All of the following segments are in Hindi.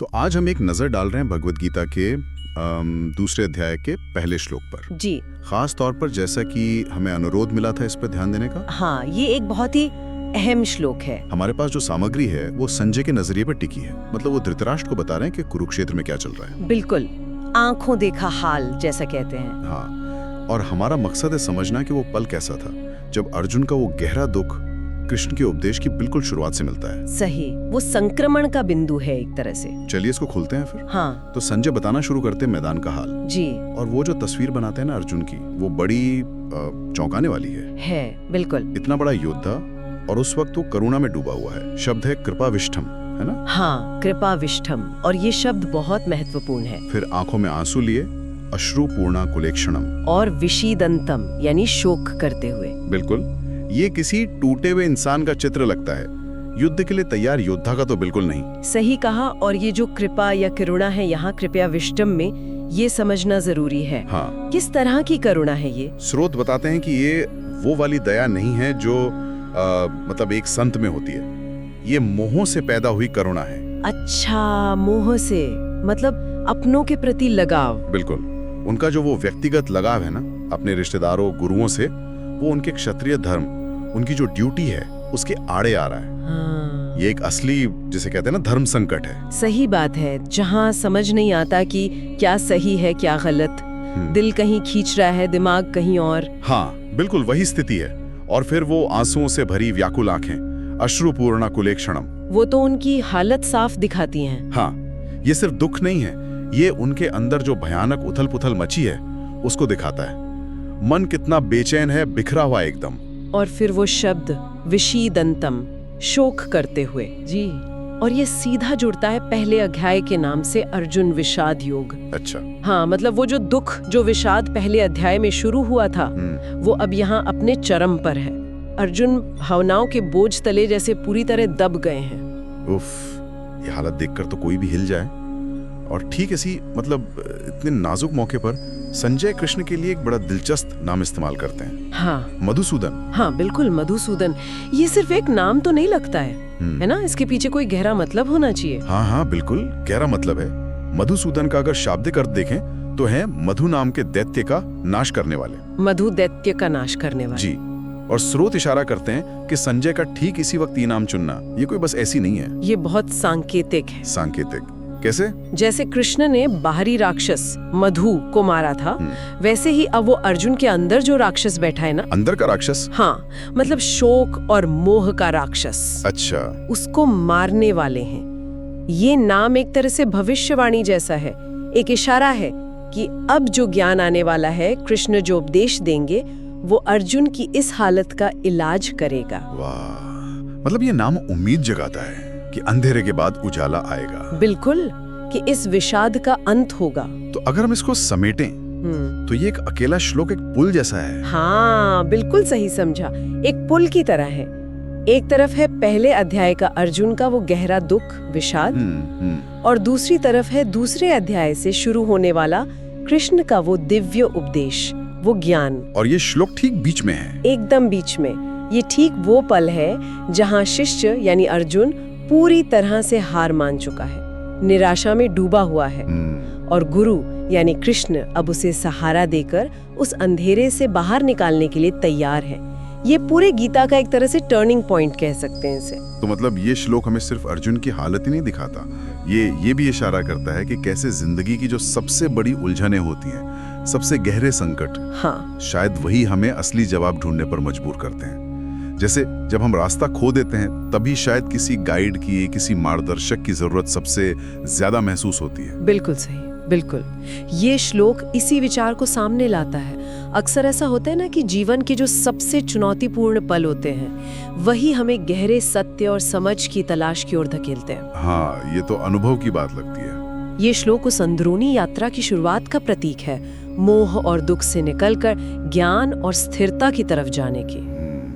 तो आज हम एक नजर डाल रहे हैं भगवत गीता के दूसरे अध्याय के पहले श्लोक पर। जी खास तौर पर जैसा कि हमें अनुरोध मिला था इस पर ध्यान देने का। हाँ, ये एक बहुत ही अहम श्लोक है। हमारे पास जो सामग्री है वो संजय के नजरिए पर टिकी है। मतलब वो धृतराष्ट्र को बता रहे हैं कि कुरुक्षेत्र में क्या चल रहा है। बिल्कुल, आंखों देखा हाल जैसा कहते हैं। हाँ, और हमारा मकसद है समझना कि वो पल कैसा था जब अर्जुन का वो गहरा दुख कृष्ण के उपदेश की बिल्कुल शुरुआत से मिलता है। सही, वो संक्रमण का बिंदु है एक तरह से। चलिए इसको खोलते हैं फिर। हाँ तो संजय बताना शुरू करते हैं मैदान का हाल। जी, और वो जो तस्वीर बनाते हैं ना अर्जुन की, वो बड़ी चौंकाने वाली है। बिल्कुल। इतना बड़ा योद्धा और उस वक्त वो करुणा में डूबा हुआ है। शब्द है कृपाविष्ठम, है ना? हाँ, कृपाविष्ठम, और ये शब्द बहुत महत्वपूर्ण है। फिर आंखों में आंसू लिए, अश्रुपूर्णा कुलेक्षणम, और विषीदंतम यानी शोक करते हुए। बिल्कुल, ये किसी टूटे हुए इंसान का चित्र लगता है। युद्ध के लिए तैयार योद्धा का तो बिल्कुल नहीं। सही कहा। और ये जो कृपा या करुणा है यहाँ कृपया विष्टम में, ये समझना जरूरी है। हाँ, किस तरह की करुणा है ये? स्रोत बताते हैं कि ये वो वाली दया नहीं है जो मतलब एक संत में होती है। ये मोहों से पैदा हुई करुणा है। अच्छा, मोह से मतलब अपनों के प्रति लगाव। बिल्कुल, उनका जो वो व्यक्तिगत लगाव है ना अपने रिश्तेदारों गुरुओं से, वो उनके क्षत्रिय धर्म, उनकी जो ड्यूटी है उसके आड़े आ रहा है। हाँ। ये एक असली, जिसे कहते हैं ना, धर्म संकट है। सही बात है, जहाँ समझ नहीं आता कि क्या सही है क्या गलत। दिल कहीं खींच रहा है, दिमाग कहीं और। हाँ बिल्कुल, वही स्थिति है। और फिर वो आंसुओं से भरी व्याकुल आंखें, अश्रुपूर्णा कुलेक्षणम, वो तो उनकी हालत साफ दिखाती हैं। हाँ, ये सिर्फ दुख नहीं है, ये उनके अंदर जो भयानक उथल पुथल मची है उसको दिखाता है। मन कितना बेचैन है, बिखरा हुआ एकदम। और फिर वो शब्द विषीदंतम, शोक करते हुए। जी, और ये सीधा जुड़ता है पहले अध्याय के नाम से, अर्जुन विषाद योग। अच्छा। हाँ, मतलब वो जो दुख, जो विषाद पहले अध्याय में शुरू हुआ था, वो अब यहाँ अपने चरम पर है। अर्जुन भावनाओं के बोझ तले जैसे पूरी तरह दब गए हैं। उफ, ये हालत देखकर तो कोई भी हिल जाए। और ठीक इसी मतलब इतने नाजुक मौके पर संजय कृष्ण के लिए एक बड़ा दिलचस्प नाम इस्तेमाल करते हैं। हाँ, मधुसूदन। हाँ बिल्कुल, मधुसूदन। ये सिर्फ एक नाम तो नहीं लगता है ना? इसके पीछे कोई गहरा मतलब होना चाहिए। हाँ हाँ बिल्कुल, गहरा मतलब है। मधुसूदन का अगर शाब्दिक अर्थ देखें तो है मधु नाम के दैत्य का नाश करने वाले। मधु दैत्य का नाश करने वाले। जी, और स्रोत इशारा करते हैं कि संजय का ठीक इसी वक्त ये नाम चुनना, ये कोई बस ऐसी नहीं है। ये बहुत सांकेतिक है। सांकेतिक कैसे? जैसे कृष्ण ने बाहरी राक्षस मधु को मारा था, वैसे ही अब वो अर्जुन के अंदर जो राक्षस बैठा है ना, अंदर का राक्षस। हाँ, मतलब शोक और मोह का राक्षस। अच्छा, उसको मारने वाले हैं। ये नाम एक तरह से भविष्यवाणी जैसा है, एक इशारा है कि अब जो ज्ञान आने वाला है, कृष्ण जो उपदेश देंगे, वो अर्जुन की इस हालत का इलाज करेगा। वाह, मतलब ये नाम उम्मीद जगाता है कि अंधेरे के बाद उजाला आएगा। बिल्कुल, कि इस विषाद का अंत होगा। तो अगर हम इसको समेटें तो ये एक अकेला श्लोक एक पुल जैसा है। हाँ बिल्कुल सही समझा, एक पुल की तरह है। एक तरफ है पहले अध्याय का अर्जुन का वो गहरा दुख, विषाद, और दूसरी तरफ है दूसरे अध्याय से शुरू होने वाला कृष्ण का वो दिव्य उपदेश, वो ज्ञान। और ये श्लोक ठीक बीच में है। एकदम बीच में। ये ठीक वो पल है जहाँ शिष्य यानी अर्जुन पूरी तरह से हार मान चुका है, निराशा में डूबा हुआ है, और गुरु यानी कृष्ण अब उसे सहारा देकर उस अंधेरे से बाहर निकालने के लिए तैयार है। ये पूरे गीता का एक तरह से टर्निंग पॉइंट कह सकते हैं इसे। तो मतलब ये श्लोक हमें सिर्फ अर्जुन की हालत ही नहीं दिखाता, ये भी इशारा करता है कि कैसे जिंदगी की जो सबसे बड़ी उलझनें होती हैं, सबसे गहरे संकट, हाँ, शायद वही हमें असली जवाब ढूंढने पर मजबूर करते हैं। जैसे जब हम रास्ता खो देते हैं, तभी शायद किसी गाइड की, किसी मार्गदर्शक की जरूरत सबसे ज्यादा महसूस होती है। बिल्कुल सही, बिल्कुल। ये श्लोक इसी विचार को सामने लाता है। अक्सर ऐसा होता है ना कि जीवन के जो सबसे चुनौतीपूर्ण पल होते हैं, वही हमें गहरे सत्य और समझ की तलाश की ओर धकेलते हैं। हाँ, ये तो अनुभव की बात लगती है। ये श्लोक उस अंदरूनी यात्रा की शुरुआत का प्रतीक है, मोह और दुख से निकलकर ज्ञान और स्थिरता की तरफ जाने की।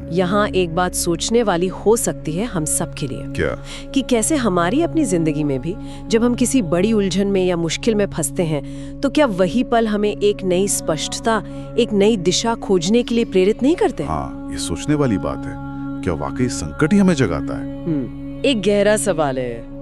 यहाँ एक बात सोचने वाली हो सकती है हम सब के लिए। क्या? कि कैसे हमारी अपनी जिंदगी में भी जब हम किसी बड़ी उलझन में या मुश्किल में फंसते हैं, तो क्या वही पल हमें एक नई स्पष्टता, एक नई दिशा खोजने के लिए प्रेरित नहीं करते? हाँ, ये सोचने वाली बात है। क्या वाकई संकट ही हमें जगाता है? एक गहरा सवाल है।